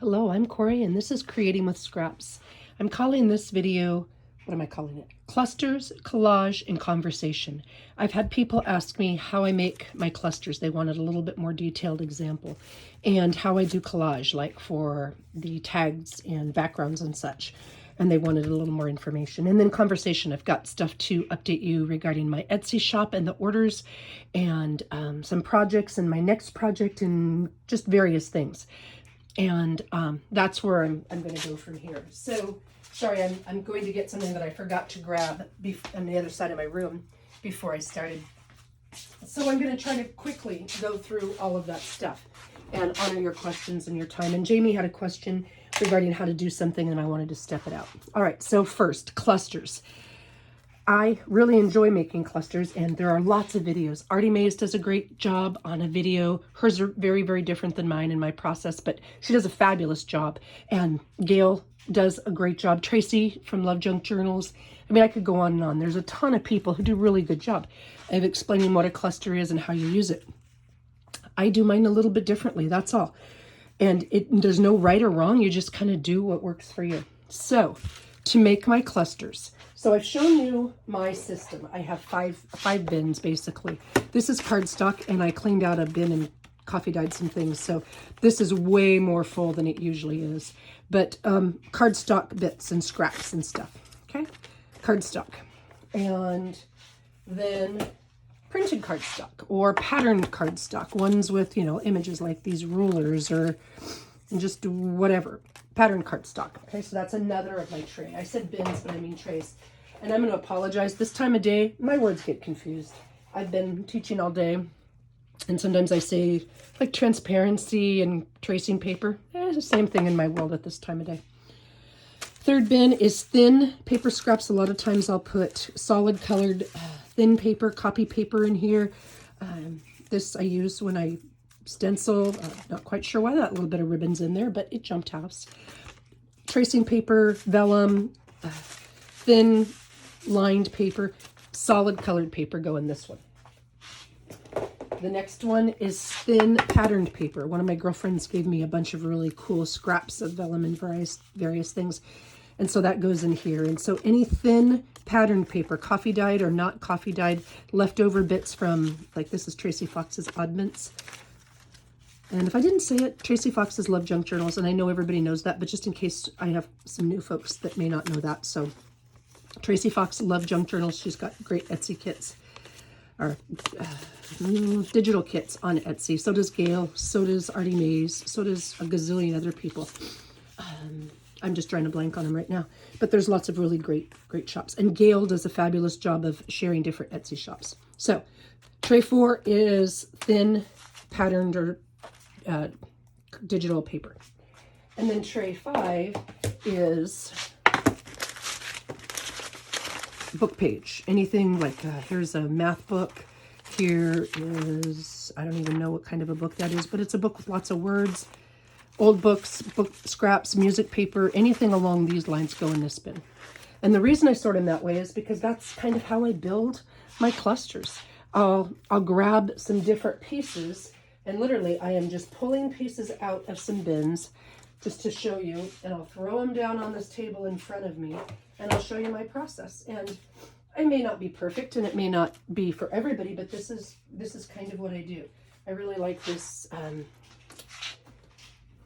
Hello, I'm Corey, and this is Creating with Scraps. I'm calling this video, what am I calling it? Clusters, Collage, and Conversation. I've had people ask me how I make my clusters. They wanted a little bit more detailed example, and how I do collage, like for the tags and backgrounds and such. And they wanted a little more information. And then conversation, I've got stuff to update you regarding my Etsy shop and the orders, and some projects and my next project, and just various things. And that's where I'm going to go from here. So, sorry, I'm going to get something that I forgot to grab on the other side of my room before I started. So I'm going to try to quickly go through all of that stuff and honor your questions and your time. And Jamie had a question regarding how to do something, and I wanted to step it out. All right, so first, clusters. I really enjoy making clusters, and there are lots of videos. Artie Mays does a great job on a video. Hers are very, very different than mine in my process, but she does a fabulous job. And Gail does a great job. Tracy from Love Junk Journals. I mean, I could go on and on. There's a ton of people who do a really good job of explaining what a cluster is and how you use it. I do mine a little bit differently, that's all. And there's no right or wrong. You just kind of do what works for you. So, to make my clusters. So I've shown you my system. I have five bins basically. This is cardstock, and I cleaned out a bin and coffee dyed some things. So this is way more full than it usually is. But cardstock bits and scraps and stuff. Okay, cardstock, and then printed cardstock or patterned cardstock. Ones with images like these rulers or just whatever. Pattern cardstock. Okay, so that's another of my tray. I said bins, but I mean trays. And I'm going to apologize. This time of day, my words get confused. I've been teaching all day, and sometimes I say like transparency and tracing paper. It's the same thing in my world at this time of day. Third bin is thin paper scraps. A lot of times I'll put solid colored thin paper, copy paper in here. This I use when I stencil. Not quite sure why that little bit of ribbon's in there, but it jumped out. Tracing paper, vellum, thin lined paper, solid colored paper go in this one. The next one is thin patterned paper. One of my girlfriends gave me a bunch of really cool scraps of vellum and various things. And so that goes in here. And so any thin patterned paper, coffee dyed or not coffee dyed, leftover bits from, like this is Tracy Fox's Oddments. And if I didn't say it, Tracy Fox's Love Junk Journals, and I know everybody knows that, but just in case I have some new folks that may not know that. So Tracy Fox Love Junk Journals, she's got great Etsy kits, or digital kits on Etsy. So does Gail, so does Artie Mays, so does a gazillion other people. I'm just trying to blank on them right now. But there's lots of really great shops. And Gail does a fabulous job of sharing different Etsy shops. So tray 4 is thin patterned or digital paper. And then tray 5 is book page. Anything like, here's a math book. Here is, I don't even know what kind of a book that is, but it's a book with lots of words. Old books, book scraps, music paper, anything along these lines go in this bin. And the reason I sort them that way is because that's kind of how I build my clusters. I'll grab some different pieces, and literally I am just pulling pieces out of some bins just to show you, and I'll throw them down on this table in front of me, and I'll show you my process. And I may not be perfect, and it may not be for everybody, but this is kind of what I do. I really like this,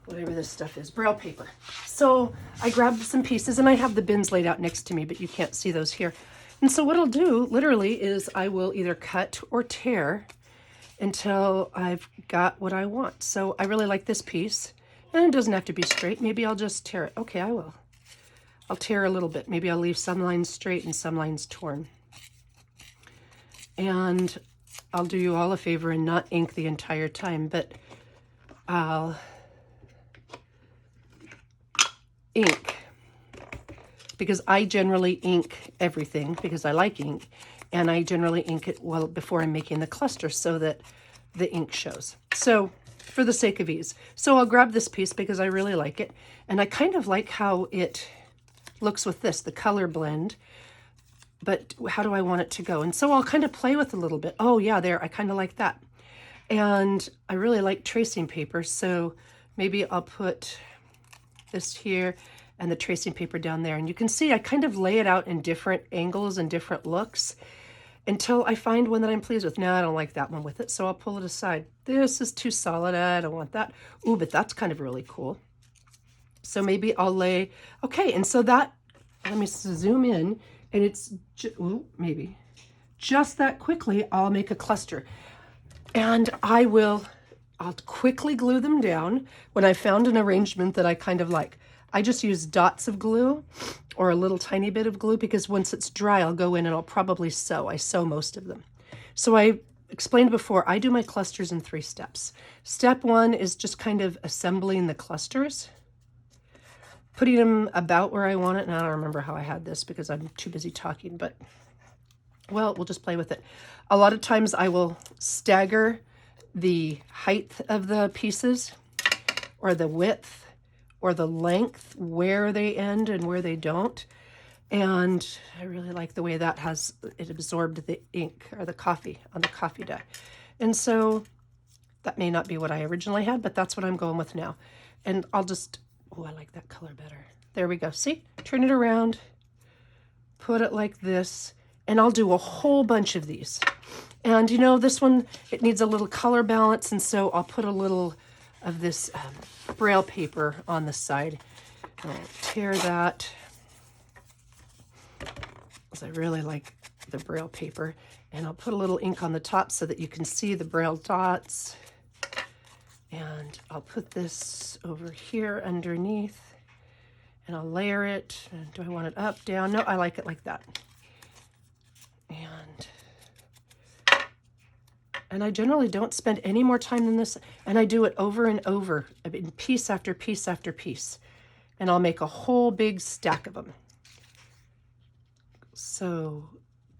whatever this stuff is, braille paper. So I grabbed some pieces, and I have the bins laid out next to me, but you can't see those here. And so what I'll do, literally, is I will either cut or tear until I've got what I want. So I really like this piece, and it doesn't have to be straight. Maybe I'll just tear it. Okay, I will. I'll tear a little bit. Maybe I'll leave some lines straight and some lines torn. And I'll do you all a favor and not ink the entire time, but I'll ink, because I generally ink everything because I like ink, and I generally ink it well before I'm making the cluster so that the ink shows. So for the sake of ease. So I'll grab this piece because I really like it, and I kind of like how it looks with this, the color blend, but how do I want it to go? And so I'll kind of play with a little bit. Oh yeah, there, I kind of like that. And I really like tracing paper, so maybe I'll put this here and the tracing paper down there. And you can see I kind of lay it out in different angles and different looks until I find one that I'm pleased with. Now I don't like that one with it, so I'll pull it aside. This is too solid, I don't want that. Ooh, but that's kind of really cool. So maybe I'll lay, okay, and so that, let me zoom in, and it's, ooh, maybe, just that quickly, I'll make a cluster. And I'll quickly glue them down when I found an arrangement that I kind of like. I just use dots of glue or a little tiny bit of glue because once it's dry, I'll go in and I'll probably sew. I sew most of them. So I explained before, I do my clusters in 3 steps. Step 1 is just kind of assembling the clusters, putting them about where I want it. And I don't remember how I had this because I'm too busy talking, but well, we'll just play with it. A lot of times I will stagger the height of the pieces or the width or the length, where they end and where they don't. And I really like the way that it absorbed the ink or the coffee on the coffee dye. And so that may not be what I originally had, but that's what I'm going with now. And I'll just, oh, I like that color better. There we go. See, turn it around, put it like this, and I'll do a whole bunch of these. And you know, this one, it needs a little color balance, and so I'll put a little of this braille paper on the side. I'll tear that, because I really like the braille paper. And I'll put a little ink on the top so that you can see the braille dots. And I'll put this over here underneath, and I'll layer it. Do I want it up, down? No, I like it like that. And I generally don't spend any more time than this, and I do it over and over, I mean, piece after piece after piece, and I'll make a whole big stack of them. So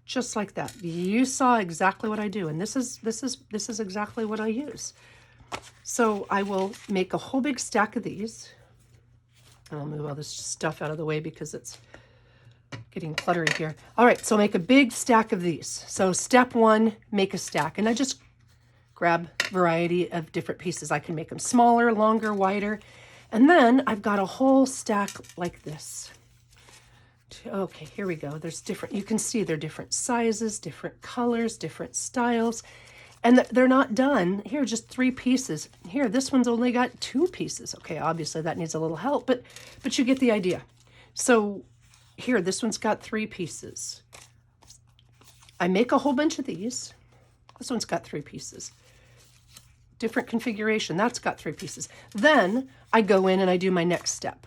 just like that, you saw exactly what I do, and this is exactly what I use. So I will make a whole big stack of these. I'll move all this stuff out of the way because it's getting cluttery here. All right, so make a big stack of these. So step 1, make a stack. And I just grab a variety of different pieces. I can make them smaller, longer, wider. And then I've got a whole stack like this. Okay, here we go. There's different, you can see they're different sizes, different colors, different styles. And they're not done. Here, just 3 pieces. Here, this one's only got 2 pieces. Okay, obviously that needs a little help, but you get the idea. So here, this one's got 3 pieces. I make a whole bunch of these. This one's got 3 pieces. Different configuration, that's got 3 pieces. Then I go in and I do my next step.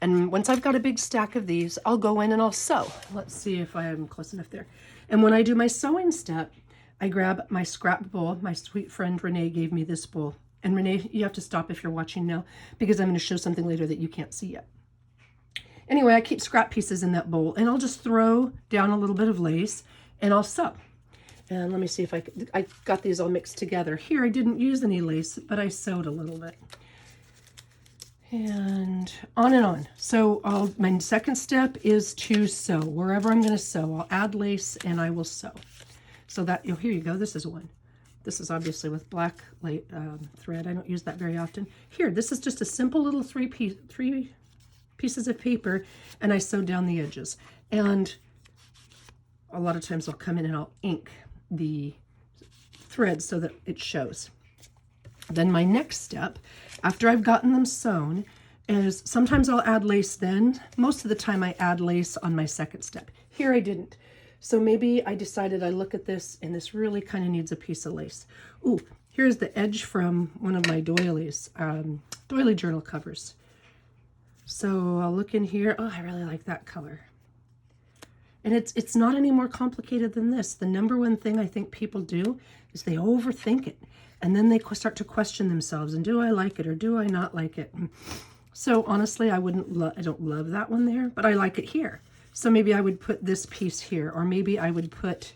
And once I've got a big stack of these, I'll go in and I'll sew. Let's see if I am close enough there. And when I do my sewing step, I grab my scrap bowl. My sweet friend Renee gave me this bowl. And Renee, you have to stop if you're watching now, because I'm going to show something later that you can't see yet. Anyway, I keep scrap pieces in that bowl, and I'll just throw down a little bit of lace, and I'll sew. And let me see if I got these all mixed together. Here, I didn't use any lace, but I sewed a little bit. And on. So my second step is to sew. Wherever I'm going to sew, I'll add lace, and I will sew. So that, here you go. This is one. This is obviously with black thread. I don't use that very often. Here, this is just a simple little 3 pieces of paper, and I sew down the edges. And a lot of times I'll come in and I'll ink the thread so that it shows. Then my next step, after I've gotten them sewn, is sometimes I'll add lace then. Most of the time I add lace on my second step. Here I didn't. So maybe I decided I look at this and this really kind of needs a piece of lace. Ooh, here's the edge from one of my doilies, doily journal covers. So I'll look in here. Oh, I really like that color. And it's not any more complicated than this. The number one thing I think people do is they overthink it. And then they start to question themselves. And do I like it or do I not like it? And so honestly, I don't love that one there, but I like it here. So maybe I would put this piece here, or maybe I would put,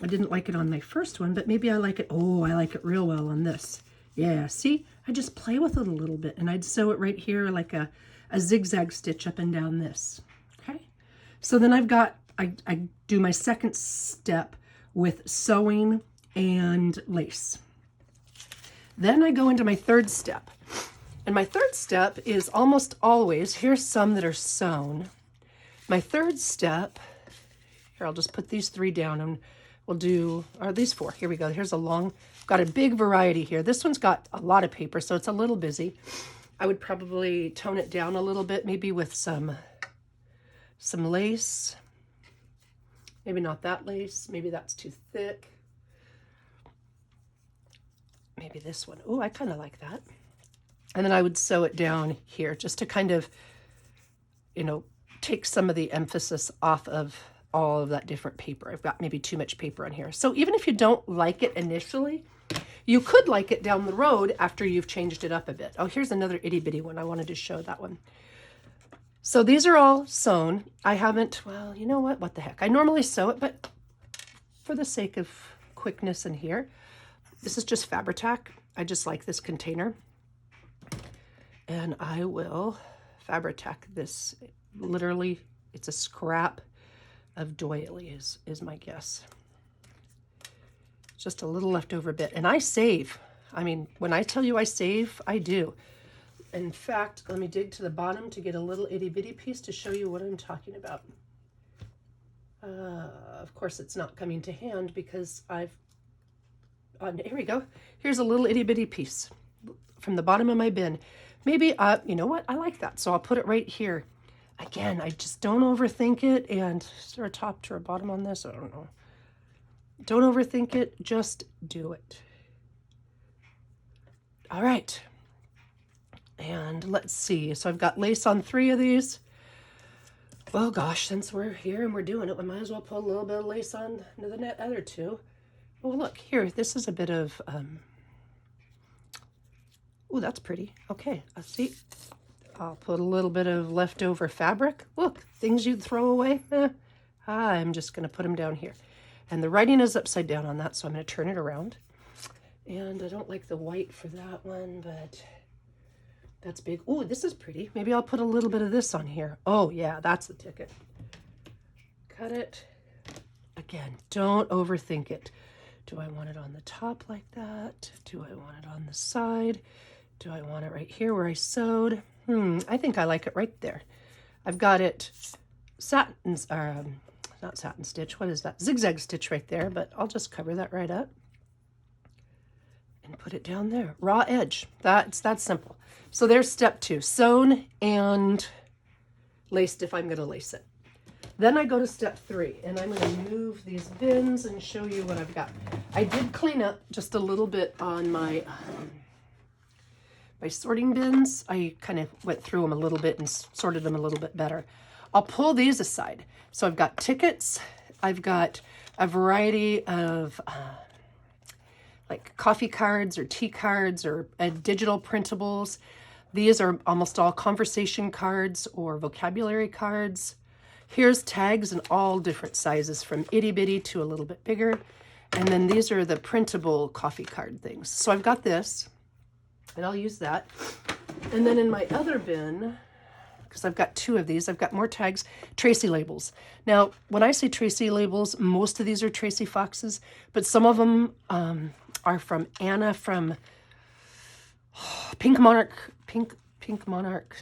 I didn't like it on my first one, but maybe I like it, oh, I like it real well on this. Yeah, see, I just play with it a little bit, and I'd sew it right here like a zigzag stitch up and down this, okay? So then I do my second step with sewing and lace. Then I go into my third step, And my third step is almost always, here's some that are sewn. My third step, here, I'll just put these 3 down and we'll do, or these 4, here we go. Here's a long, got a big variety here. This one's got a lot of paper, so it's a little busy. I would probably tone it down a little bit, maybe with some lace. Maybe not that lace, maybe that's too thick. Maybe this one. Oh, I kind of like that. And then I would sew it down here just to kind of, you know, take some of the emphasis off of all of that different paper. I've got maybe too much paper on here. So even if you don't like it initially, you could like it down the road after you've changed it up a bit. Oh, here's another itty bitty one. I wanted to show that one. So these are all sewn. I haven't, well, you know what the heck. I normally sew it, but for the sake of quickness in here, this is just Fabri-Tac. I just like this container. And I will Fabri-Tac this. Literally, it's a scrap of doily is my guess. Just a little leftover bit. And I save. I mean, when I tell you I save, I do. In fact, let me dig to the bottom to get a little itty bitty piece to show you what I'm talking about. Of course, it's not coming to hand because here we go. Here's a little itty bitty piece from the bottom of my bin. Maybe, you know what? I like that. So I'll put it right here. Again, I just don't overthink it. And is there a top or a bottom on this? I don't know. Don't overthink it. Just do it. All right. And let's see. So I've got lace on 3 of these. Well, gosh, since we're here and we're doing it, we might as well put a little bit of lace on the other 2. Oh, look here. This is a bit of... Oh, that's pretty. Okay, let's see. I'll put a little bit of leftover fabric. Look, things you'd throw away. I'm just going to put them down here. And the writing is upside down on that, so I'm going to turn it around. And I don't like the white for that one, but that's big. Oh, this is pretty. Maybe I'll put a little bit of this on here. Oh, yeah, that's the ticket. Cut it. Again, don't overthink it. Do I want it on the top like that? Do I want it on the side? Do I want it right here where I sewed? I think I like it right there. I've got it not satin stitch. What is that? Zigzag stitch right there, but I'll just cover that right up and put it down there. Raw edge. That's simple. So there's step 2, sewn and laced if I'm going to lace it. Then I go to step 3, and I'm going to move these bins and show you what I've got. I did clean up just a little bit on my sorting bins. I kind of went through them a little bit and sorted them a little bit better. I'll pull these aside. So I've got tickets. I've got a variety of like coffee cards or tea cards or digital printables. These are almost all conversation cards or vocabulary cards. Here's tags in all different sizes from itty bitty to a little bit bigger. And then these are the printable coffee card things. So I've got this, and I'll use that. And then in my other bin, because I've got 2 of these, I've got more tags, Tracy labels. Now, when I say Tracy labels, most of these are Tracy Foxes, but some of them are from Anna from Pink Monarch,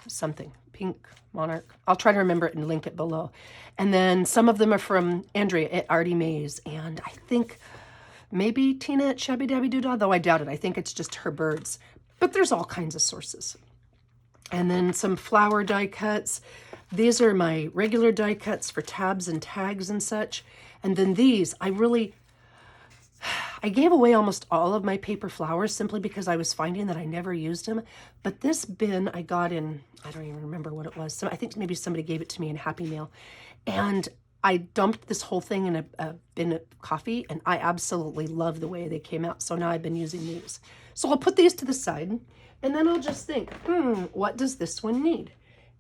something. Pink Monarch. I'll try to remember it and link it below. And then some of them are from Andrea at Artie Mays. And I think maybe Tina at Shabby Dabby Doodah, though I doubt it. I think it's just her birds. But there's all kinds of sources. And then some flower die cuts. These are my regular die cuts for tabs and tags and such. And then these, I gave away almost all of my paper flowers simply because I was finding that I never used them. But this bin I got in, I don't even remember what it was. So I think maybe somebody gave it to me in Happy Mail. And I dumped this whole thing in a bin of coffee, and I absolutely love the way they came out. So now I've been using these. So I'll put these to the side, and then I'll just think, what does this one need?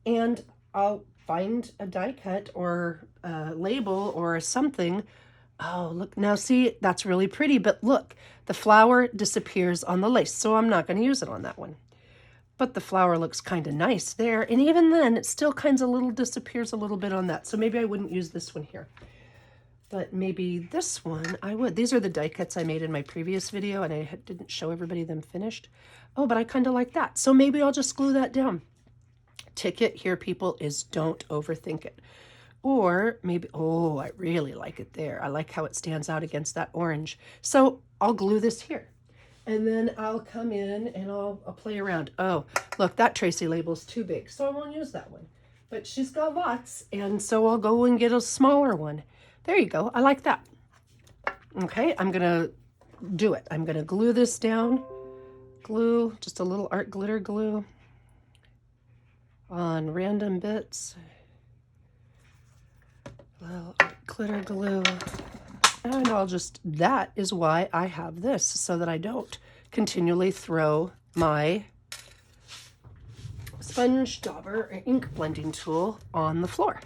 And I'll find a die cut or a label or something. Oh, look, now see, that's really pretty, but look, the flower disappears on the lace, so I'm not going to use it on that one. But the flower looks kind of nice there, and even then, it still kind of disappears a little bit on that, so maybe I wouldn't use this one here. But maybe this one, I would. These are the die cuts I made in my previous video, and I didn't show everybody them finished. Oh, but I kind of like that. So maybe I'll just glue that down. Ticket here, people, is don't overthink it. Or maybe, oh, I really like it there. I like how it stands out against that orange. So I'll glue this here. And then I'll come in and I'll play around. Oh, look, that Tracy label's too big, so I won't use that one. But she's got lots, and so I'll go and get a smaller one. There you go. I like that. Okay, I'm going to do it. I'm going to glue this down. Glue, just a little art glitter glue on random bits. Little art glitter glue. And I'll just, that is why I have this, so that I don't continually throw my sponge dauber or ink blending tool on the floor.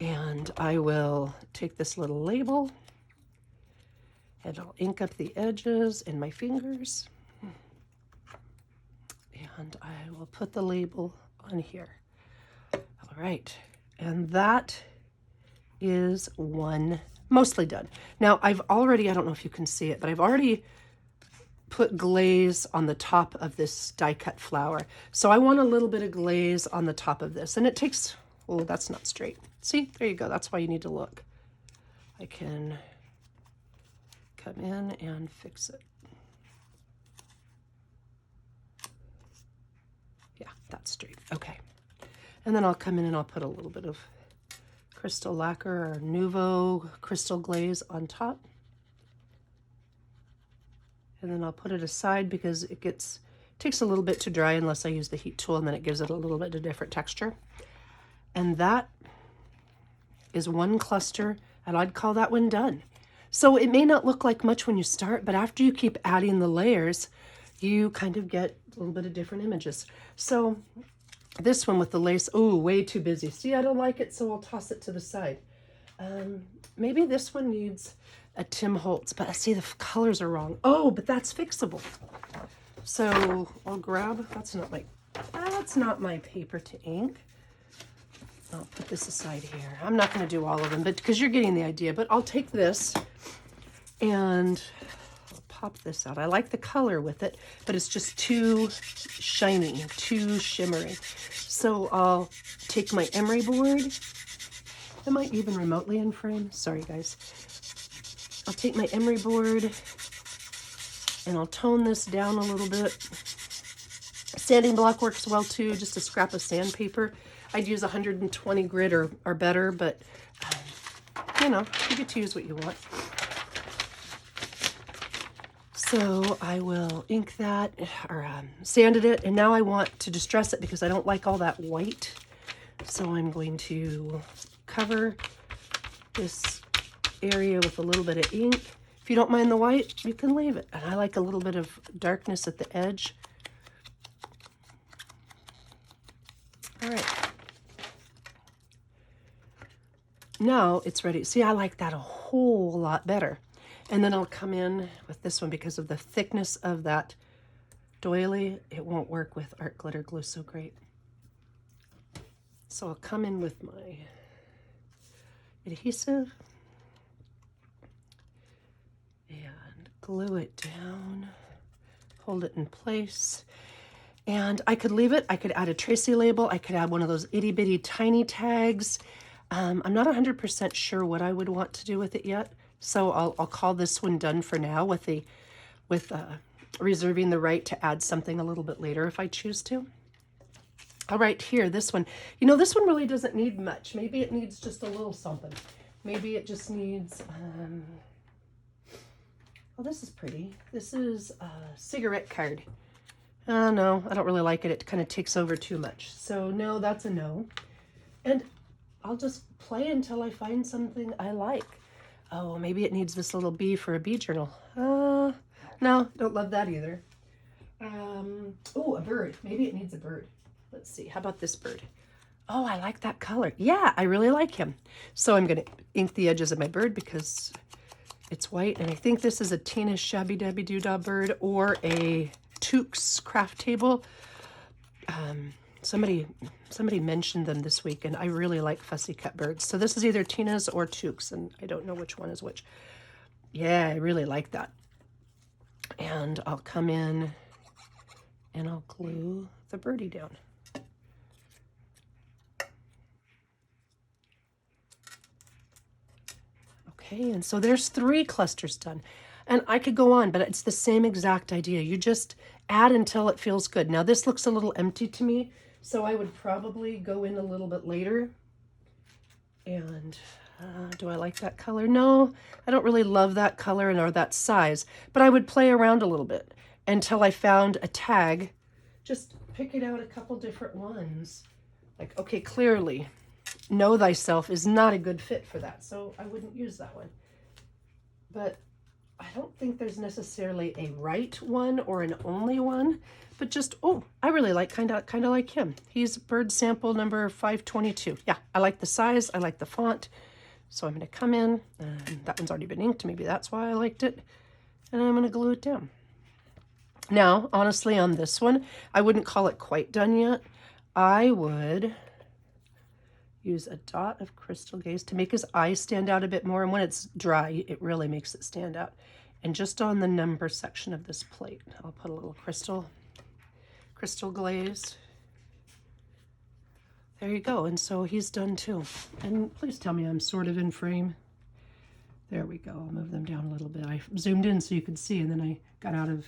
And I will take this little label and I'll ink up the edges in my fingers. And I will put the label on here. All right, and that is one mostly done. Now I've already, I don't know if you can see it, but I've already put glaze on the top of this die cut flower. So I want a little bit of glaze on the top of this, and it takes, oh, that's not straight. See, there you go. That's why you need to look. I can come in and fix it. Yeah, that's straight. Okay. And then I'll come in and I'll put a little bit of crystal lacquer or Nouveau crystal glaze on top. And then I'll put it aside because it takes a little bit to dry unless I use the heat tool, and then it gives it a little bit of different texture. And that is one cluster, and I'd call that one done. So it may not look like much when you start, but after you keep adding the layers, you kind of get a little bit of different images. So this one with the lace, oh, way too busy. See, I don't like it, so I'll toss it to the side. Maybe this one needs a Tim Holtz, but I see the colors are wrong. Oh, but that's fixable. So I'll grab, that's not my paper to ink. I'll put this aside here. I'm not going to do all of them, but because you're getting the idea, but I'll take this and I'll pop this out. I like the color with it, but it's just too shiny, too shimmery. So I'll take my emery board. Am I even remotely in frame? Sorry, guys. I'll take my emery board and I'll tone this down a little bit. Sanding block works well too, just a scrap of sandpaper. I'd use 120 grit or better, but you know, you get to use what you want. So I will ink that, or sanded it, and now I want to distress it because I don't like all that white. So I'm going to cover this area with a little bit of ink. If you don't mind the white, you can leave it. And I like a little bit of darkness at the edge. All right. Now it's ready. See, I like that a whole lot better. And then I'll come in with this one because of the thickness of that doily. It won't work with art glitter glue so great. So I'll come in with my adhesive and glue it down, hold it in place. And I could leave it. I could add a Tracy label. I could add one of those itty bitty tiny tags. I'm not 100% sure what I would want to do with it yet. So I'll call this one done for now with reserving the right to add something a little bit later if I choose to. All right, here, this one. You know, this one really doesn't need much. Maybe it needs just a little something. Maybe it just needs, oh, this is pretty. This is a cigarette card. No, I don't really like it. It kind of takes over too much. So no, that's a no. And I'll just play until I find something I like. Oh, maybe it needs this little bee for a bee journal. No, don't love that either. Oh, a bird. Maybe it needs a bird. Let's see. How about this bird? Oh, I like that color. Yeah, I really like him. So I'm going to ink the edges of my bird because it's white. And I think this is a Tina Shabby Dabby Doodah bird or a Tukes craft table. Somebody mentioned them this week, and I really like fussy cut birds. So this is either Tina's or Tukes, and I don't know which one is which. Yeah, I really like that. And I'll come in and I'll glue the birdie down. Okay, and so there's 3 clusters done. And I could go on, but it's the same exact idea. You just add until it feels good. Now this looks a little empty to me, so I would probably go in a little bit later. And do I like that color? No, I don't really love that color or that size, but I would play around a little bit until I found a tag. Just picking out a couple different ones. Like, okay, clearly, know thyself is not a good fit for that, so I wouldn't use that one. But I don't think there's necessarily a right one or an only one, but just, oh, I really like kind of like him. He's bird sample number 522. Yeah, I like the size, I like the font. So I'm going to come in, and that one's already been inked. Maybe that's why I liked it. And I'm going to glue it down. Now, honestly, on this one, I wouldn't call it quite done yet. I would use a dot of crystal gaze to make his eyes stand out a bit more. And when it's dry, it really makes it stand out. And just on the number section of this plate, I'll put a little crystal glaze. There you go. And so he's done too. And please tell me I'm sort of in frame. There we go. I'll move them down a little bit. I zoomed in so you could see, and then I got out of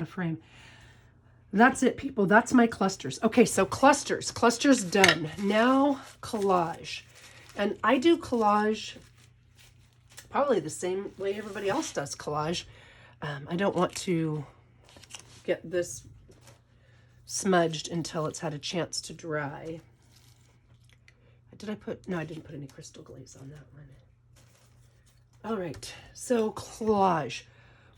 frame. That's it, people. That's my clusters. Okay, so clusters done. Now collage. And I do collage probably the same way everybody else does collage. I don't want to get this smudged until it's had a chance to dry. No, I didn't put any crystal glaze on that one. All right, so collage.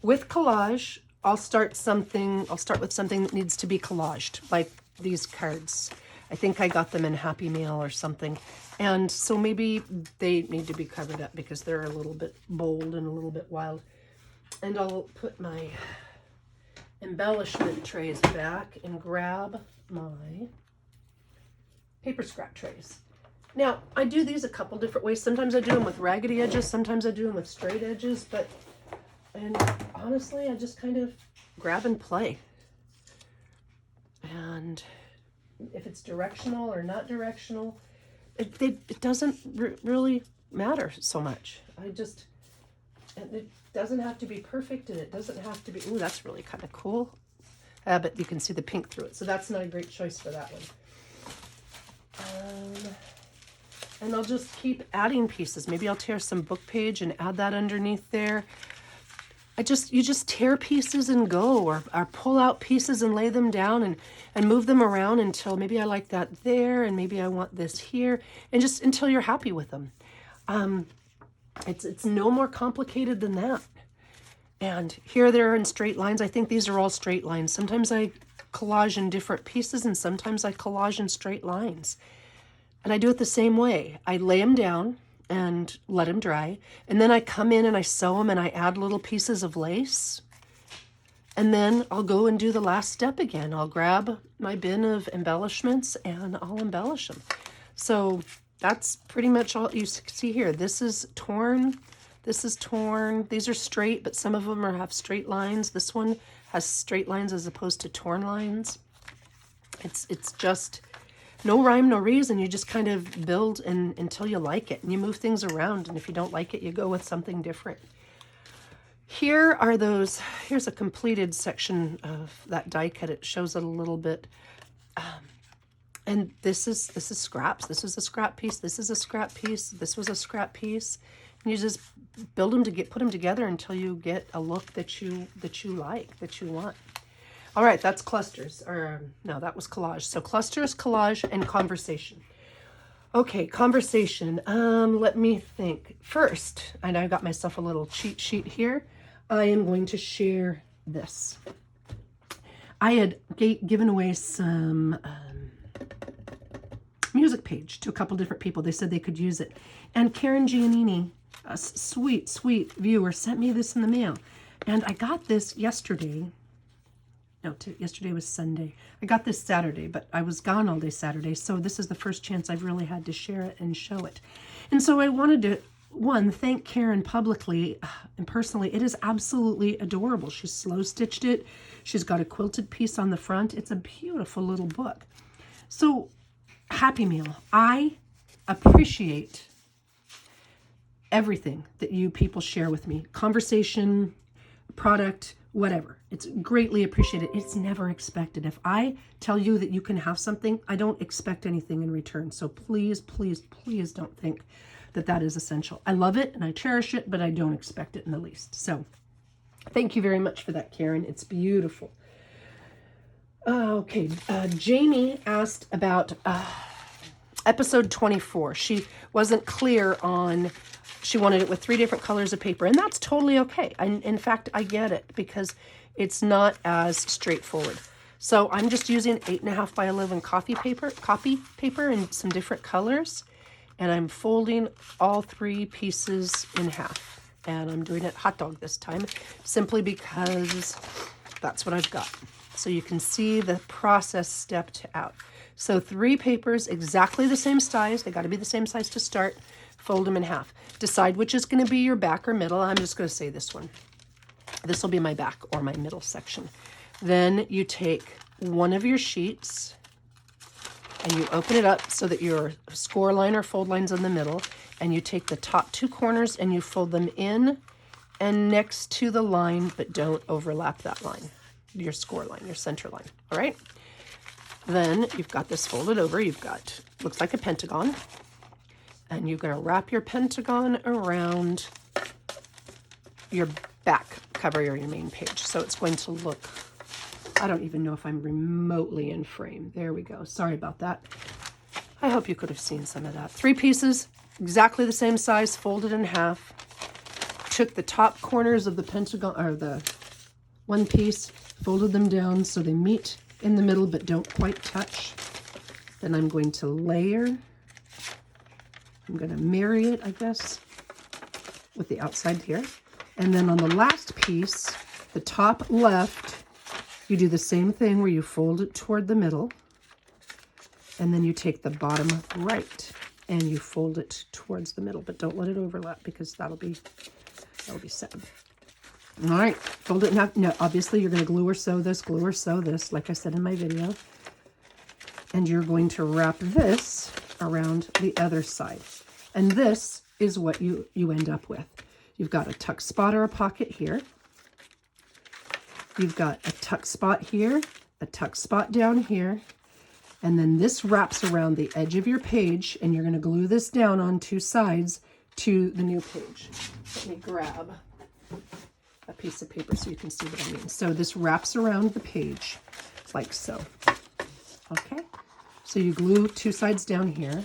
With collage, I'll start with something that needs to be collaged, like these cards. I think I got them in Happy Mail or something. And so maybe they need to be covered up because they're a little bit bold and a little bit wild. And I'll put my embellishment trays back and grab my paper scrap trays. Now, I do these a couple different ways. Sometimes I do them with raggedy edges, sometimes I do them with straight edges, and honestly, I just kind of grab and play. And if it's directional or not directional, it doesn't really matter so much. It doesn't have to be perfect, and it doesn't have to be, ooh, that's really kind of cool. But you can see the pink through it, so that's not a great choice for that one. And I'll just keep adding pieces. Maybe I'll tear some book page and add that underneath there. You just tear pieces and go, or pull out pieces and lay them down and move them around until maybe I like that there, and maybe I want this here, and just until you're happy with them. It's no more complicated than that. And here they're in straight lines. I think these are all straight lines. Sometimes I collage in different pieces, and sometimes I collage in straight lines. And I do it the same way. I lay them down and let them dry. And then I come in and I sew them and I add little pieces of lace. And then I'll go and do the last step again. I'll grab my bin of embellishments and I'll embellish them. So that's pretty much all you see here. This is torn. This is torn. These are straight, but some of them have straight lines. This one has straight lines as opposed to torn lines. It's just no rhyme, no reason. You just kind of build until you like it, and you move things around. And if you don't like it, you go with something different. Here's a completed section of that die cut. It shows it a little bit. And this is scraps. This is a scrap piece. This is a scrap piece. This was a scrap piece. And you just put them together until you get a look that you like, that you want. All right, that's clusters. No, that was collage. So clusters, collage, and conversation. Okay, conversation. Let me think. First, and I got myself a little cheat sheet here. I am going to share this. I had given away some music page to a couple different people. They said they could use it. And Karen Giannini, a sweet, sweet viewer, sent me this in the mail. And I got this yesterday. No, yesterday was Sunday. I got this Saturday, but I was gone all day Saturday, so this is the first chance I've really had to share it and show it. And so I wanted to one, thank Karen publicly and personally. It is absolutely adorable. She's slow stitched it. She's got a quilted piece on the front. It's a beautiful little book. So Happy Meal, I appreciate everything that you people share with me. Conversation, product, whatever. It's greatly appreciated. It's never expected. If I tell you that you can have something, I don't expect anything in return. So please, please, please don't think that that is essential. I love it and I cherish it, but I don't expect it in the least. So thank you very much for that, Karen. It's beautiful. Okay, Jamie asked about episode 24. She wasn't clear on, she wanted it with 3 different colors of paper, and that's totally okay. In fact, I get it because it's not as straightforward. So I'm just using 8.5 by 11 copy paper in some different colors, and I'm folding all 3 pieces in half. And I'm doing it hot dog this time, simply because that's what I've got. So you can see the process stepped out. So 3 papers, exactly the same size. They got to be the same size to start. Fold them in half. Decide which is going to be your back or middle. I'm just going to say this one. This will be my back or my middle section. Then you take one of your sheets and you open it up so that your score line or fold line's in the middle, and you take the top 2 corners and you fold them in and next to the line, but don't overlap that line, your score line, your center line. All right. Then you've got this folded over. You've got, looks like a pentagon, and you're going to wrap your pentagon around your back cover or your main page. So it's going to look, I don't even know if I'm remotely in frame. There we go. Sorry about that. I hope you could have seen some of that. 3 pieces, exactly the same size, folded in half. Took the top corners of the pentagon, or the one piece, folded them down so they meet in the middle but don't quite touch. Then I'm going to layer. I'm going to marry it, I guess, with the outside here. And then on the last piece, the top left, you do the same thing where you fold it toward the middle. And then you take the bottom right and you fold it towards the middle, but don't let it overlap because that'll be sad. All right, fold it in half. Now, obviously, you're going to glue or sew this, like I said in my video. And you're going to wrap this around the other side. And this is what you end up with. You've got a tuck spot or a pocket here. You've got a tuck spot here, a tuck spot down here. And then this wraps around the edge of your page, and you're going to glue this down on 2 sides to the new page. Let me grab a piece of paper so you can see what I mean. So this wraps around the page like so. Okay, so you glue 2 sides down here,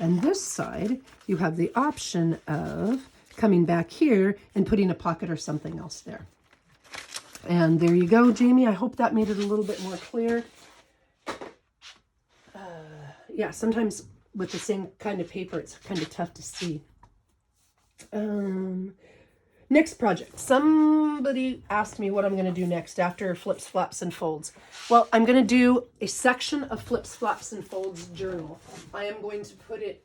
and this side you have the option of coming back here and putting a pocket or something else there. And there you go, Jamie. I hope that made it a little bit more clear. Yeah, sometimes with the same kind of paper, it's kind of tough to see. Next project. Somebody asked me what I'm going to do next after Flips, Flaps, and Folds. Well, I'm going to do a section of Flips, Flaps, and Folds journal. I am going to put it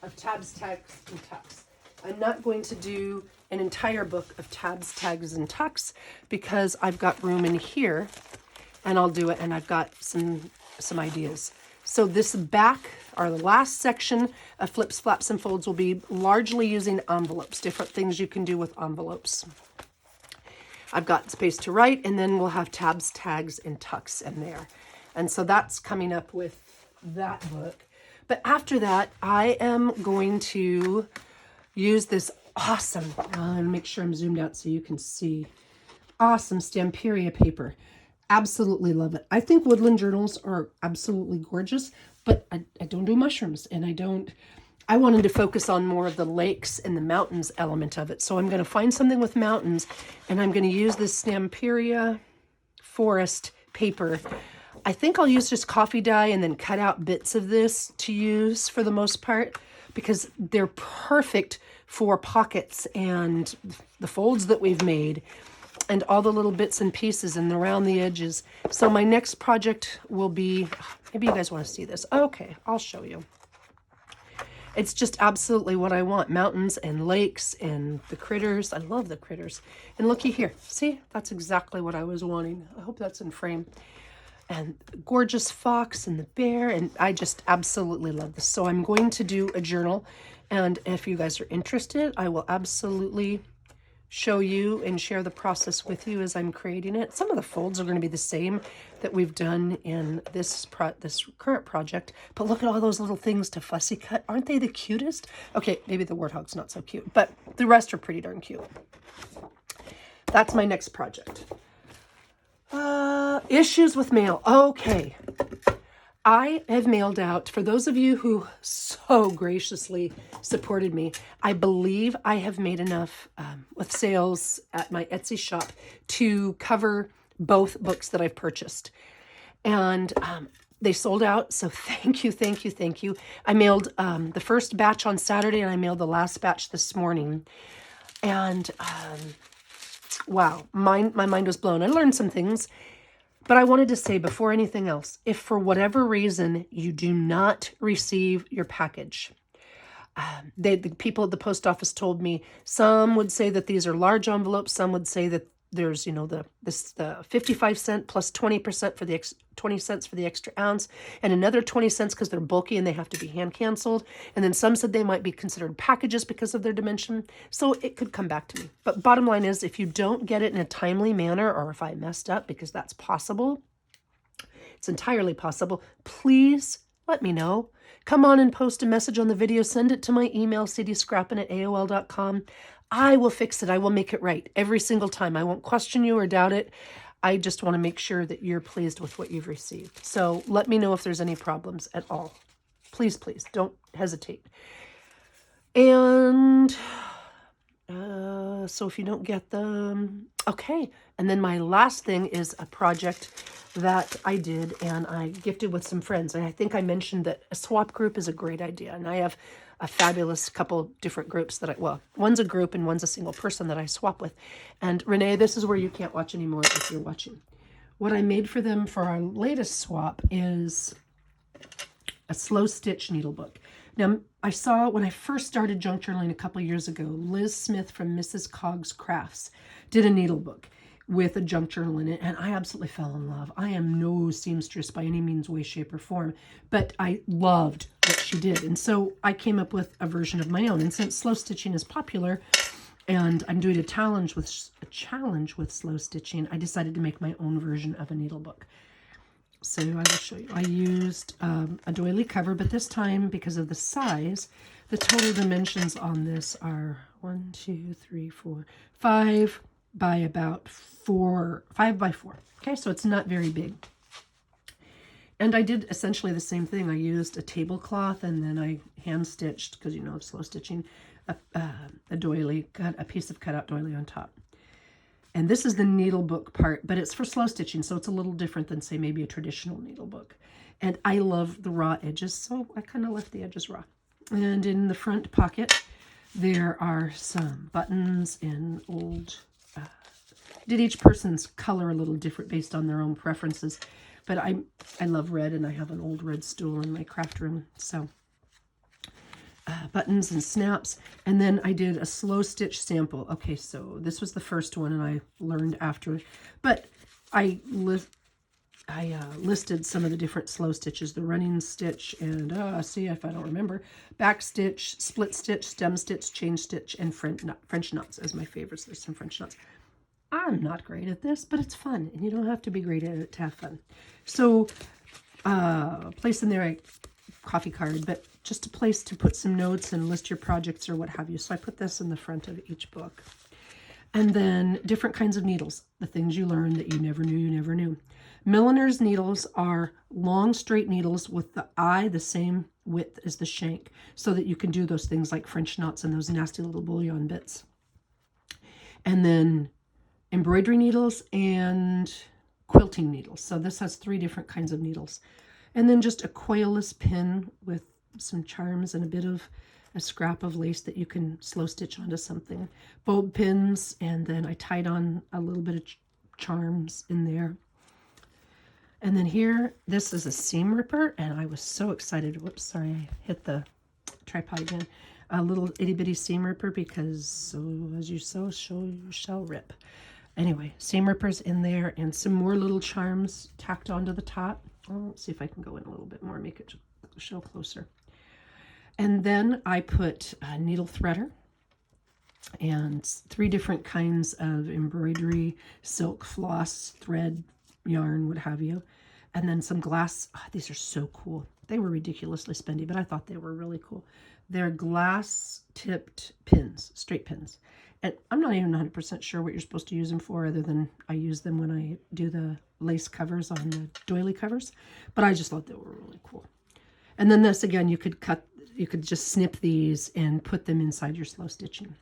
of tabs, tags, and tucks. I'm not going to do an entire book of tabs, tags, and tucks because I've got room in here, and I'll do it, and I've got some ideas. So this back, or the last section of Flips, Flaps, and Folds will be largely using envelopes, different things you can do with envelopes. I've got space to write, and then we'll have tabs, tags, and tucks in there. And so that's coming up with that book. But after that, I am going to use this awesome, make sure I'm zoomed out so you can see, awesome Stamperia paper. Absolutely love it. I think woodland journals are absolutely gorgeous, but I don't do mushrooms, and I wanted to focus on more of the lakes and the mountains element of it. So I'm going to find something with mountains, and I'm going to use this Stamperia forest paper. I think I'll use just coffee dye and then cut out bits of this to use for the most part, because they're perfect for pockets and the folds that we've made and all the little bits and pieces and around the edges. So my next project will be, maybe you guys want to see this. Okay, I'll show you. It's just absolutely what I want. Mountains and lakes and the critters. I love the critters. And looky here. See, that's exactly what I was wanting. I hope that's in frame. And the gorgeous fox and the bear. And I just absolutely love this. So I'm going to do a journal. And if you guys are interested, I will absolutely show you and share the process with you as I'm creating it. Some of the folds are going to be the same that we've done in this current project, but look at all those little things to fussy cut. Aren't they the cutest? Okay, maybe the warthog's not so cute, but the rest are pretty darn cute. That's my next project. Issues with mail. Okay. I have mailed out, for those of you who so graciously supported me, I believe I have made enough with sales at my Etsy shop to cover both books that I've purchased. And they sold out, so thank you, thank you, thank you. I mailed the first batch on Saturday, and I mailed the last batch this morning. And wow, my mind was blown. I learned some things. But I wanted to say before anything else, if for whatever reason you do not receive your package, the people at the post office told me some would say that these are large envelopes, some would say that there's, you know, the 55 cent plus 20% for the 20 cents for the extra ounce, and another 20 cents because they're bulky and they have to be hand canceled. And then some said they might be considered packages because of their dimension. So it could come back to me. But bottom line is, if you don't get it in a timely manner, or if I messed up, because that's possible, it's entirely possible, please let me know. Come on and post a message on the video. Send it to my email, cdscrappin@aol.com. I will fix it. I will make it right every single time. I won't question you or doubt it. I just want to make sure that you're pleased with what you've received. So let me know if there's any problems at all. Please, please, don't hesitate. And so if you don't get them, okay. And then my last thing is a project that I did and I gifted with some friends. And I think I mentioned that a swap group is a great idea. And I have a fabulous couple different groups that one's a group and one's a single person that I swap with. And Renee, this is where you can't watch anymore if you're watching. What I made for them for our latest swap is a slow stitch needle book. Now, I saw when I first started junk journaling a couple of years ago, Liz Smith from Mrs. Cog's Crafts did a needle book with a junk journal in it, and I absolutely fell in love. I am no seamstress by any means, way, shape, or form, but I loved what she did. And so I came up with a version of my own. And since slow stitching is popular, and I'm doing a challenge with slow stitching, I decided to make my own version of a needle book. So I will show you. I used a doily cover, but this time, because of the size, the total dimensions on this are 1, 2, 3, 4, 5 by about 5 by 4. Okay, so it's not very big. And I did essentially the same thing. I used a tablecloth, and then I hand stitched, because you know slow stitching, a doily, cut a piece of cutout doily on top. And this is the needle book part, but it's for slow stitching, so it's a little different than, say, maybe a traditional needle book. And I love the raw edges, so I kind of left the edges raw. And in the front pocket, there are some buttons and old... did each person's color a little different based on their own preferences. But I love red, and I have an old red stool in my craft room, so... buttons and snaps. And then I did a slow stitch sample. Okay, so this was the first one, and I learned after, but I listed some of the different slow stitches: the running stitch, and see if I don't remember, back stitch, split stitch, stem stitch, chain stitch, and French knots as my favorites. There's some French knots. I'm not great at this, but it's fun, and you don't have to be great at it to have fun. So place in there a coffee card, but just a place to put some notes and list your projects or what have you. So I put this in the front of each book. And then different kinds of needles, the things you learned that you never knew. Milliner's needles are long, straight needles with the eye the same width as the shank, so that you can do those things like French knots and those nasty little bullion bits. And then embroidery needles and quilting needles. So this has 3 different kinds of needles. And then just a coilless pin with some charms and a bit of a scrap of lace that you can slow stitch onto something. Bulb pins, and then I tied on a little bit of charms in there. And then here, this is a seam ripper, and I was so excited. Whoops, sorry, I hit the tripod again. A little itty bitty seam ripper because so as you sow, so you shall rip. Anyway, seam rippers in there and some more little charms tacked onto the top. Let's see if I can go in a little bit more, make it show closer. And then I put a needle threader and 3 different kinds of embroidery, silk, floss, thread, yarn, what have you. And then some glass. Oh, these are so cool. They were ridiculously spendy, but I thought they were really cool. They're glass tipped pins, straight pins. And I'm not even 100% sure what you're supposed to use them for, other than I use them when I do the lace covers on the doily covers. But I just thought they were really cool. And then this, again, you could just snip these and put them inside your slow stitching.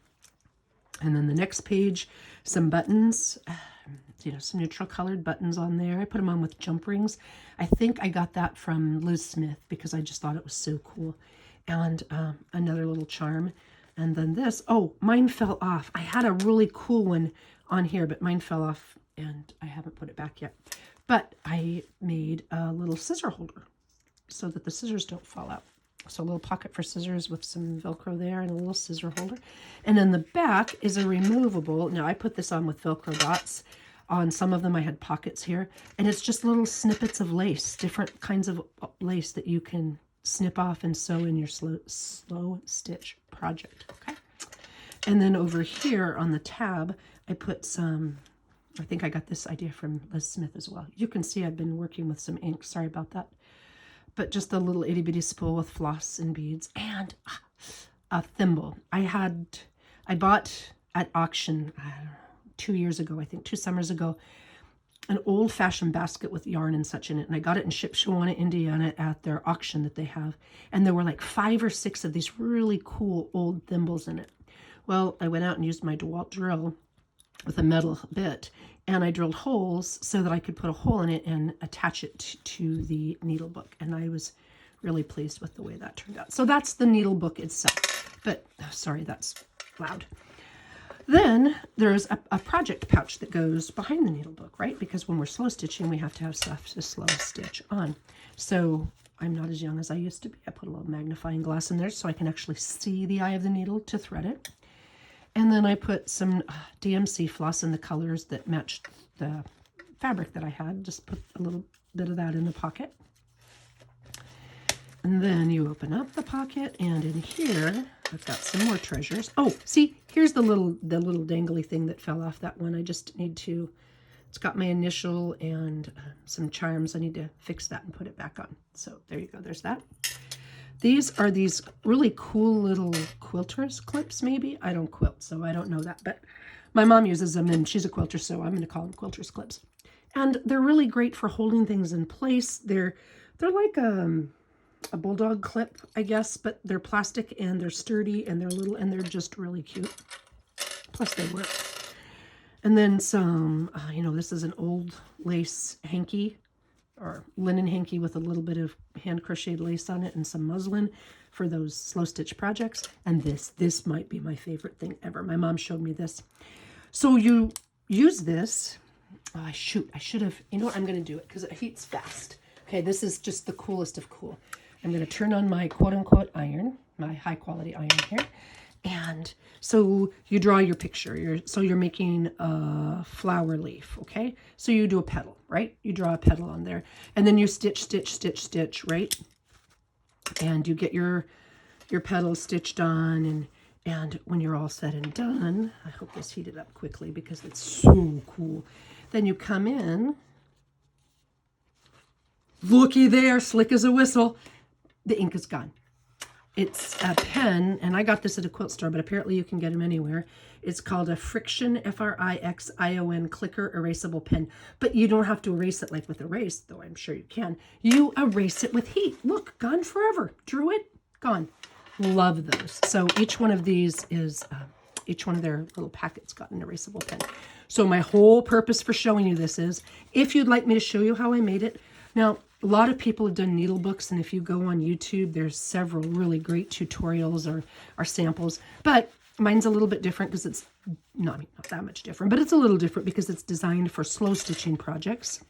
And then the next page, some buttons, some neutral colored buttons on there. I put them on with jump rings. I think I got that from Liz Smith because I just thought it was so cool. And another little charm. And then this, oh, mine fell off. I had a really cool one on here, but mine fell off and I haven't put it back yet. But I made a little scissor holder so that the scissors don't fall out. So a little pocket for scissors with some Velcro there and a little scissor holder. And then the back is a removable. Now I put this on with Velcro dots. On some of them I had pockets here. And it's just little snippets of lace, different kinds of lace that you can snip off and sew in your slow stitch project. Okay. And then over here on the tab, I put some, I think I got this idea from Liz Smith as well. You can see I've been working with some ink. Sorry about that. But just a little itty bitty spool with floss and beads and a thimble. I bought at auction 2 years ago, I think 2 summers ago, an old-fashioned basket with yarn and such in it. And I got it in Shipshewana, Indiana at their auction that they have. And there were like 5 or 6 of these really cool old thimbles in it. Well, I went out and used my DeWalt drill with a metal bit, and I drilled holes so that I could put a hole in it and attach it to the needle book. And I was really pleased with the way that turned out. So that's the needle book itself. But, sorry, that's loud. Then there's a project pouch that goes behind the needle book, right? Because when we're slow stitching, we have to have stuff to slow stitch on. So I'm not as young as I used to be. I put a little magnifying glass in there so I can actually see the eye of the needle to thread it. And then I put some DMC floss in the colors that matched the fabric that I had. Just put a little bit of that in the pocket. And then you open up the pocket, and in here, I've got some more treasures. Oh, see, here's the little dangly thing that fell off that one. I just need to, it's got my initial and some charms. I need to fix that and put it back on. So there you go, there's that. These are these really cool little Quilters Clips, maybe. I don't quilt, so I don't know that, but my mom uses them, and she's a quilter, so I'm going to call them Quilters Clips. And they're really great for holding things in place. They're like a bulldog clip, I guess, but they're plastic and they're sturdy and they're little and they're just really cute. Plus they work. And then some, this is an old lace hanky or linen hanky with a little bit of hand crocheted lace on it and some muslin for those slow stitch projects. And this might be my favorite thing ever. My mom showed me this. So you use this. Oh, I should have, you know what, I'm going to do it because it heats fast. Okay, this is just the coolest of cool. I'm going to turn on my quote-unquote iron, my high-quality iron here. And so you draw your picture. You're making a flower leaf, okay? So you do a petal, right? You draw a petal on there. And then you stitch, stitch, stitch, stitch, right? And you get your petal stitched on. And when you're all said and done, I hope this heated up quickly because it's so cool. Then you come in. Looky there, slick as a whistle. The ink is gone. It's a pen, and I got this at a quilt store, but apparently you can get them anywhere. It's called a Friction, Frixion clicker erasable pen. But you don't have to erase it like with erase, though I'm sure you can. You erase it with heat. Look, gone forever. Drew it, gone. Love those. So each one of these is, each one of their little packets got an erasable pen. So my whole purpose for showing you this is, if you'd like me to show you how I made it. Now, a lot of people have done needle books, and if you go on YouTube, there's several really great tutorials or samples. But mine's a little bit different because it's not that much different, but it's a little different because it's designed for slow stitching projects.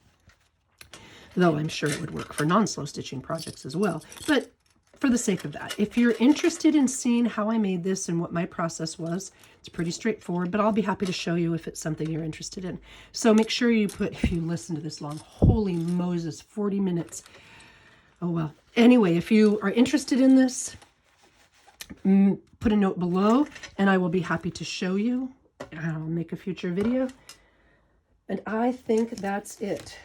Though I'm sure it would work for non-slow stitching projects as well. But for the sake of that, if you're interested in seeing how I made this and what my process was, it's pretty straightforward, but I'll be happy to show you if it's something you're interested in. So make sure you put, if you listen to this long, holy Moses, 40 minutes. Oh, well. Anyway, if you are interested in this, put a note below and I will be happy to show you. I'll make a future video. And I think that's it.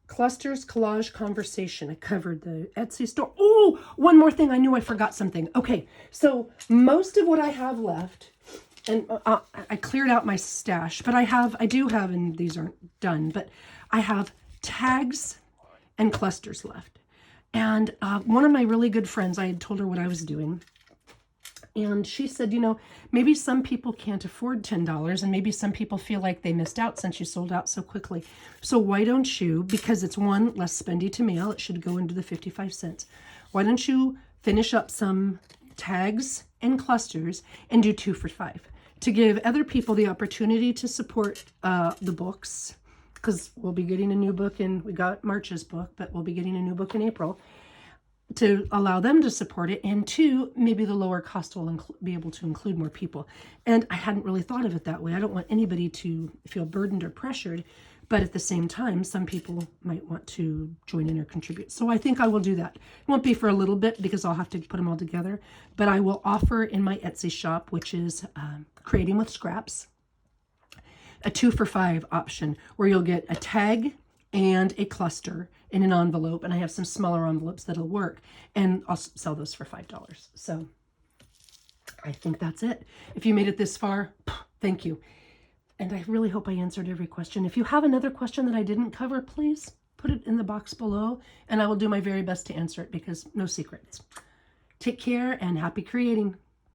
Clusters, collage, conversation. I covered the Etsy store. Oh, one more thing. I knew I forgot something. Okay, so most of what I have left, and I cleared out my stash, but I do have, and these aren't done, but I have tags and clusters left. And one of my really good friends, I had told her what I was doing. And she said, you know, maybe some people can't afford $10 and maybe some people feel like they missed out since you sold out so quickly. So why don't you, because it's one less spendy to mail, it should go into the 55 cents. Why don't you finish up some tags and clusters and do 2 for $5 to give other people the opportunity to support the books, because we'll be getting a new book and we got March's book, but we'll be getting a new book in April, to allow them to support it, and 2, maybe the lower cost will be able to include more people. And I hadn't really thought of it that way. I don't want anybody to feel burdened or pressured, but at the same time, some people might want to join in or contribute. So I think I will do that. It won't be for a little bit because I'll have to put them all together, but I will offer in my Etsy shop, which is Creating with Scraps, a 2 for $5 option where you'll get a tag and a cluster in an envelope, and I have some smaller envelopes that'll work, and I'll sell those for $5. So I think that's it. If you made it this far, thank you. And I really hope I answered every question. If you have another question that I didn't cover, please put it in the box below, and I will do my very best to answer it, because no secrets. Take care and happy creating.